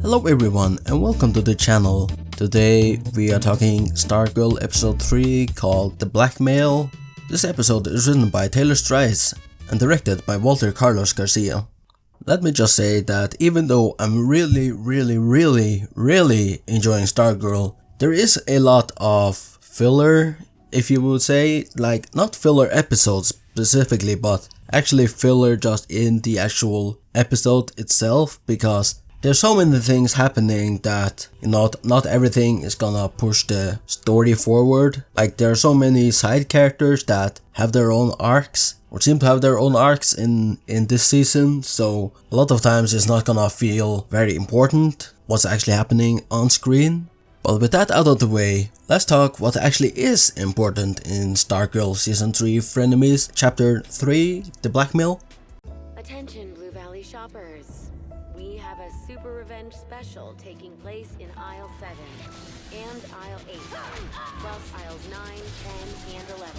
Hello everyone and welcome to the channel. Today we are talking Stargirl episode 3 called The Blackmail. This episode is written by Taylor Strice and directed by Walter Carlos Garcia. Let me just say that even though I'm really enjoying Stargirl, there is a lot of filler, if you would say, like not filler episodes specifically, but actually filler just in the actual episode itself, because there's so many things happening that, not everything is gonna push the story forward. Like there are so many side characters that have their own arcs, or seem to have their own arcs in this season, so a lot of times it's not gonna feel very important what's actually happening on screen. But with that out of the way, let's talk what actually is important in Stargirl Season 3 Frenemies Chapter 3, The Blackmail. Attention Blue Valley shoppers. We have a super revenge special taking place in aisle 7 and aisle 8, plus aisles 9, 10, and 11.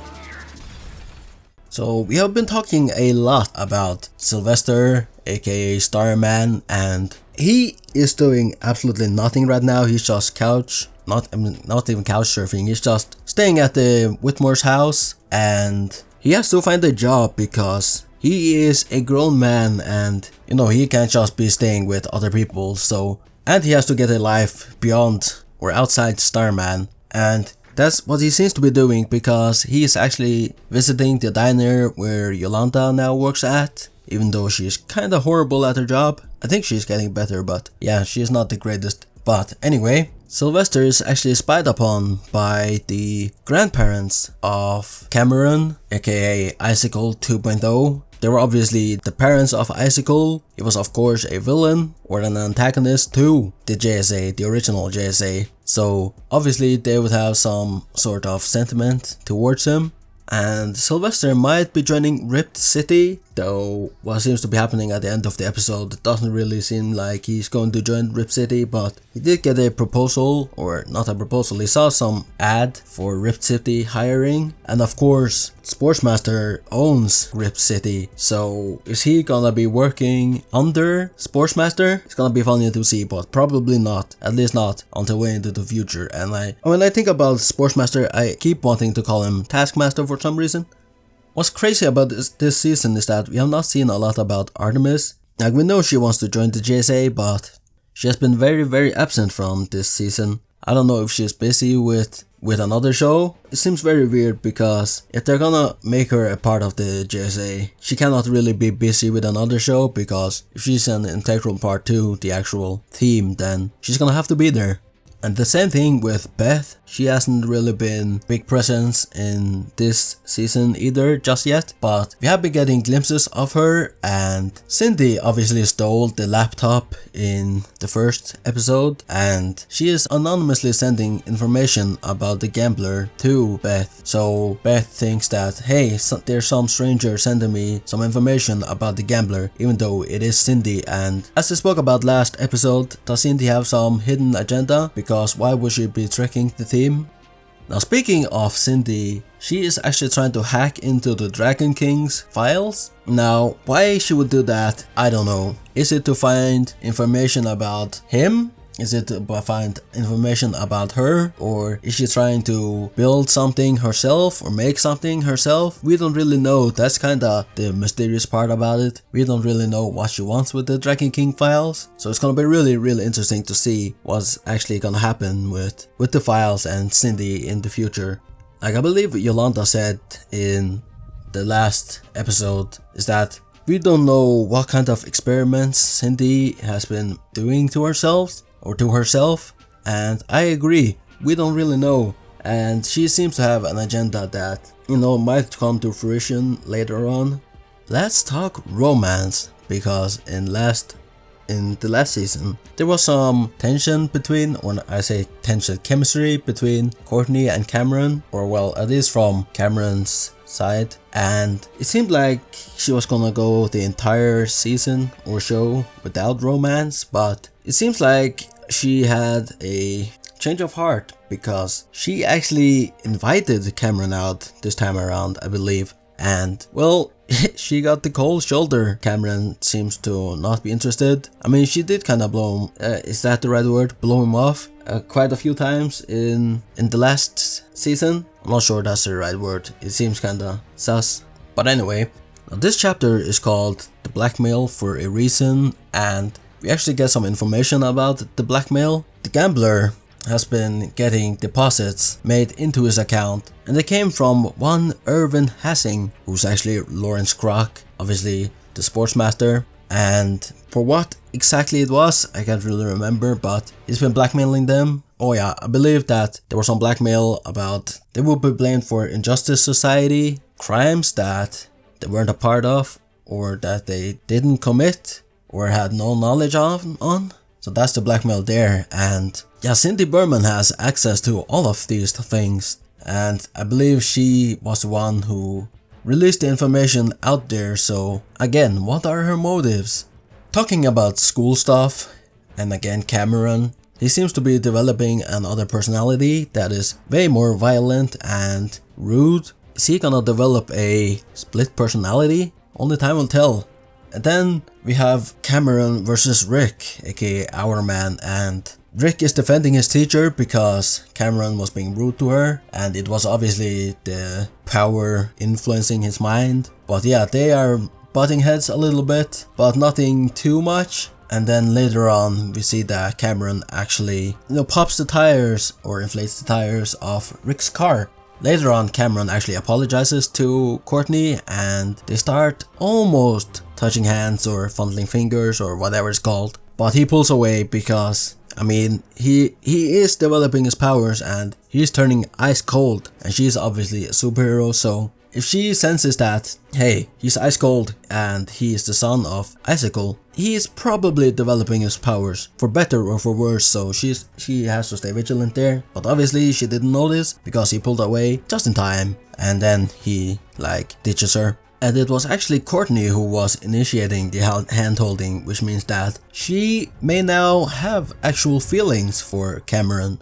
So we have been talking a lot about Sylvester, aka Starman, and he is doing absolutely nothing right now. He's just not even couch surfing, he's just staying at the Whitmore's house, and he has to find a job because he is a grown man and he can't just be staying with other people, and he has to get a life beyond or outside Starman, and that's what he seems to be doing because he is actually visiting the diner where Yolanda now works at, even though she's kinda horrible at her job. I think she's getting better, but yeah, she's not the greatest. But anyway, Sylvester is actually spied upon by the grandparents of Cameron, aka Icicle 2.0. They were obviously the parents of Icicle. He was of course a villain or an antagonist to the JSA, the original JSA. So obviously they would have some sort of sentiment towards him. And Sylvester might be joining Rift City, though what seems to be happening at the end of the episode doesn't really seem like he's going to join Rift City, but he did get a proposal, or not a proposal, he saw some ad for Rift City hiring, and of course Sportsmaster owns Rift City, so is he gonna be working under Sportsmaster? It's gonna be funny to see, but probably not, at least not until way into the future. And when I think about Sportsmaster, I keep wanting to call him Taskmaster for some reason. What's crazy about this season is that we have not seen a lot about Artemis. Like, we know she wants to join the JSA, but she has been very absent from this season. I don't know if she's busy with another show. It seems very weird because if they're gonna make her a part of the JSA, she cannot really be busy with another show, because if she's an integral part to the actual team, then she's gonna have to be there. And the same thing with Beth. She hasn't really been big presence in this season either just yet, but we have been getting glimpses of her, and Cindy obviously stole the laptop in the first episode, and she is anonymously sending information about the gambler to Beth. So Beth thinks that, hey, there's some stranger sending me some information about the gambler, even though it is Cindy. And as I spoke about last episode, does Cindy have some hidden agenda? Because why would she be tricking the team? Now, speaking of Cindy, she is actually trying to hack into the Dragon King's files. Now, why she would do that, I don't know. Is it to find information about him? Is it to find information about her? Or is she trying to build something herself or make something herself? We don't really know. That's kinda the mysterious part about it. We don't really know what she wants with the Dragon King files. So it's gonna be really interesting to see what's actually gonna happen with the files and Cindy in the future. Like, I believe Yolanda said in the last episode is that we don't know what kind of experiments Cindy has been doing to herself, and I agree, we don't really know, and she seems to have an agenda that, might come to fruition later on. Let's talk romance, because in the last season, there was some tension between, when I say tension, chemistry between Courtney and Cameron, or well, at least from Cameron's side, and it seemed like she was gonna go the entire season or show without romance, but it seems like she had a change of heart, because she actually invited Cameron out this time around, I believe. And well, she got the cold shoulder. Cameron seems to not be interested. I mean, she did kind of blow him, is that the right word? Blow him off quite a few times in the last season. I'm not sure that's the right word. It seems kind of sus. But anyway, this chapter is called The Blackmail for a reason, and we actually get some information about the blackmail. The gambler has been getting deposits made into his account, and they came from one Irvin Hassing, who's actually Lawrence Kroc, obviously the sportsmaster. And for what exactly it was, I can't really remember, but he's been blackmailing them. Oh yeah, I believe that there was some blackmail about they would be blamed for Injustice Society crimes that they weren't a part of, or that they didn't commit, or had no knowledge on. So that's the blackmail there. And yeah, Cindy Berman has access to all of these things, and I believe she was the one who released the information out there. So again, what are her motives? Talking about school stuff, and again Cameron, he seems to be developing another personality that is way more violent and rude. Is he gonna develop a split personality? Only time will tell. And then we have Cameron versus Rick, aka Our Man, and Rick is defending his teacher because Cameron was being rude to her, and it was obviously the power influencing his mind. But yeah, they are butting heads a little bit, but nothing too much. And then later on we see that Cameron actually, pops the tires or inflates the tires of Rick's car. Later on, Cameron actually apologizes to Courtney, and they start almost touching hands or fondling fingers or whatever it's called. But he pulls away because, I mean, he is developing his powers and he's turning ice cold, and she's obviously a superhero, so if she senses that, hey, he's ice cold and he is the son of Icicle, he is probably developing his powers for better or for worse, so she has to stay vigilant there. But obviously she didn't notice because he pulled away just in time, and then he ditches her. And it was actually Courtney who was initiating the hand holding, which means that she may now have actual feelings for Cameron.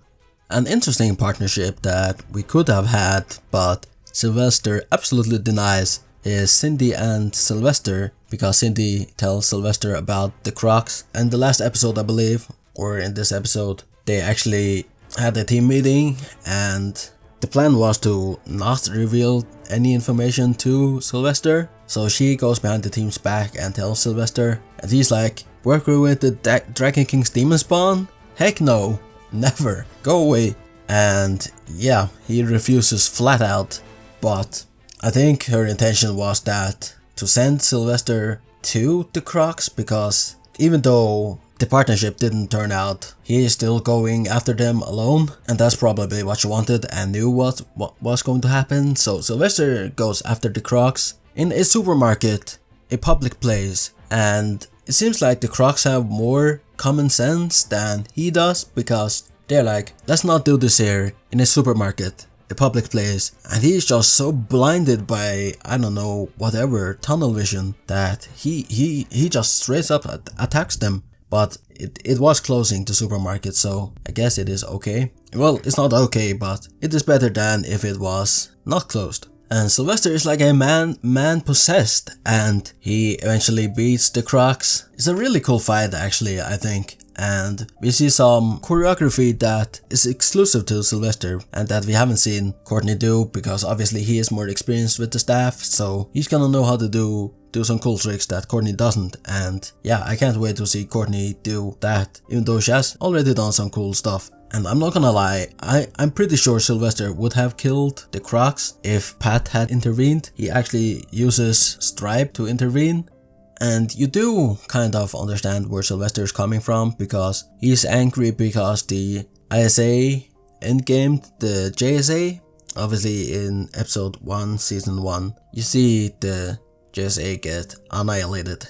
An interesting partnership that we could have had, but Sylvester absolutely denies, is Cindy and Sylvester, because Cindy tells Sylvester about the Crocs. And the last episode, I believe, or in this episode, they actually had a team meeting, and the plan was to not reveal any information to Sylvester. So she goes behind the team's back and tells Sylvester, and he's like, working with the Dragon King's demon spawn? Heck no, never, go away. And yeah, he refuses flat out. But I think her intention was that to send Sylvester to the Crocs, because even though the partnership didn't turn out, he is still going after them alone, and that's probably what she wanted and knew what was going to happen. So Sylvester goes after the Crocs in a supermarket, a public place, and it seems like the Crocs have more common sense than he does, because they're like, let's not do this here in a supermarket, a public place, and he's just so blinded by, I don't know, whatever tunnel vision, that he just straight up attacks them. But it was closing the supermarket, so I guess it is okay. Well, it's not okay, but it is better than if it was not closed. And Sylvester is like a man possessed, and he eventually beats the Crocs. It's a really cool fight actually, I think. And we see some choreography that is exclusive to Sylvester and that we haven't seen Courtney do, because obviously he is more experienced with the staff, so he's gonna know how to do some cool tricks that Courtney doesn't. And yeah, I can't wait to see Courtney do that, even though she has already done some cool stuff. And I'm not gonna lie, I'm pretty sure Sylvester would have killed the Crocs if Pat had intervened. He actually uses Stripe to intervene. And you do kind of understand where Sylvester is coming from, because he's angry because the ISA endgamed the JSA. Obviously in episode 1, season 1, you see the JSA get annihilated.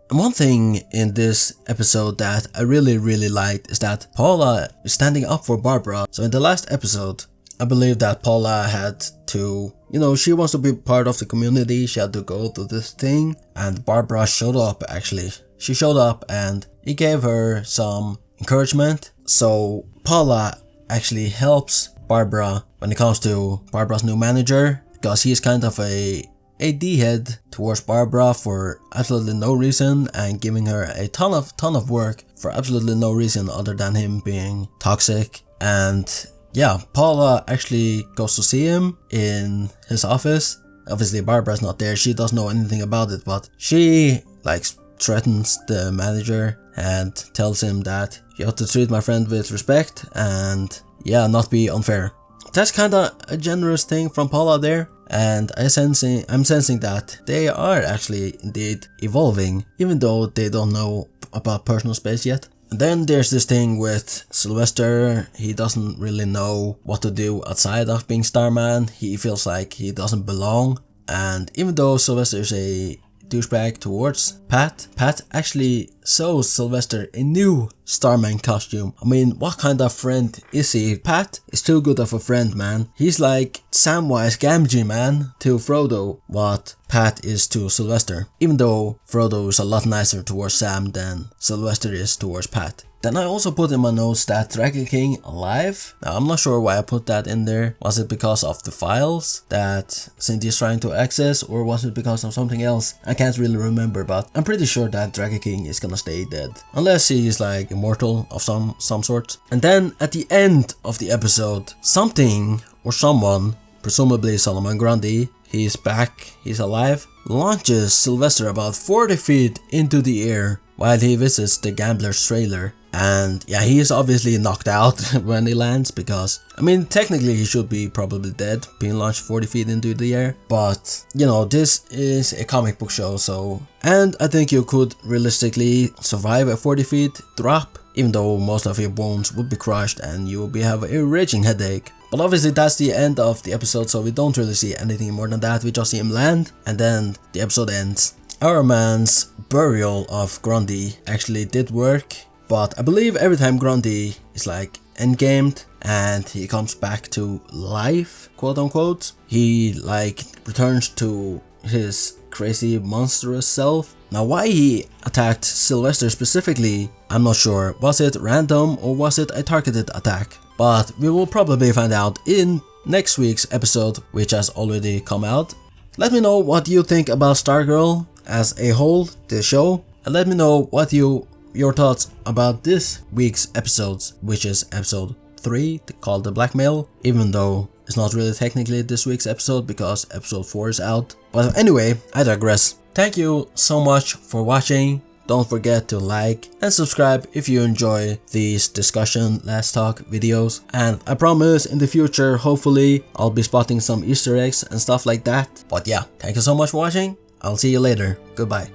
And one thing in this episode that I really liked is that Paula is standing up for Barbara. So in the last episode, I believe that Paula had to, she wants to be part of the community, she had to go to this thing, and Barbara showed up actually. She showed up and he gave her some encouragement. So Paula actually helps Barbara when it comes to Barbara's new manager, because he's kind of a a D-head towards Barbara for absolutely no reason and giving her a ton of work for absolutely no reason other than him being toxic. And yeah, Paula actually goes to see him in his office. Obviously Barbara's not there, she doesn't know anything about it, but she like threatens the manager and tells him that you have to treat my friend with respect and yeah, not be unfair. That's kinda a generous thing from Paula there, and I'm sensing that they are actually indeed evolving, even though they don't know about personal space yet. And then there's this thing with Sylvester. He doesn't really know what to do outside of being Starman. He feels like he doesn't belong, and even though Sylvester is a douchebag towards Pat actually sews Sylvester a new Starman costume. I mean, what kind of friend is he? Pat is too good of a friend, man. He's like Samwise Gamgee, man, to Frodo, what Pat is to Sylvester. Even though Frodo is a lot nicer towards Sam than Sylvester is towards Pat. Then I also put in my notes that Dragon King alive. Now I'm not sure why I put that in there. Was it because of the files that Cindy is trying to access, or was it because of something else? I can't really remember, but I'm pretty sure that Dragon King is gonna stay dead. Unless he is like immortal of some sort. And then at the end of the episode, something or someone, presumably Solomon Grundy, he's back, he's alive, launches Sylvester about 40 feet into the air while he visits the gambler's trailer. And yeah, he is obviously knocked out when he lands, because I mean technically he should be probably dead, being launched 40 feet into the air, but you know, this is a comic book show, so, and I think you could realistically survive a 40 feet drop, even though most of your bones would be crushed and you will have a raging headache. But obviously that's the end of the episode, so we don't really see anything more than that. We just see him land and then the episode ends. Our man's burial of Grundy actually did work, but I believe every time Grundy is like endgamed and he comes back to life, quote unquote, he like returns to his crazy monstrous self. Now why he attacked Sylvester specifically, I'm not sure. Was it random or was it a targeted attack? But we will probably find out in next week's episode, which has already come out. Let me know what you think about Stargirl as a whole, the show, and let me know what your thoughts about this week's episodes, which is episode 3 called The Blackmail, even though it's not really technically this week's episode because episode 4 is out. But anyway, I digress. Thank you so much for watching. Don't forget to like and subscribe if you enjoy these discussion Let's Talk videos, and I promise in the future hopefully I'll be spotting some Easter eggs and stuff like that. But yeah, thank you so much for watching. I'll see you later. Goodbye.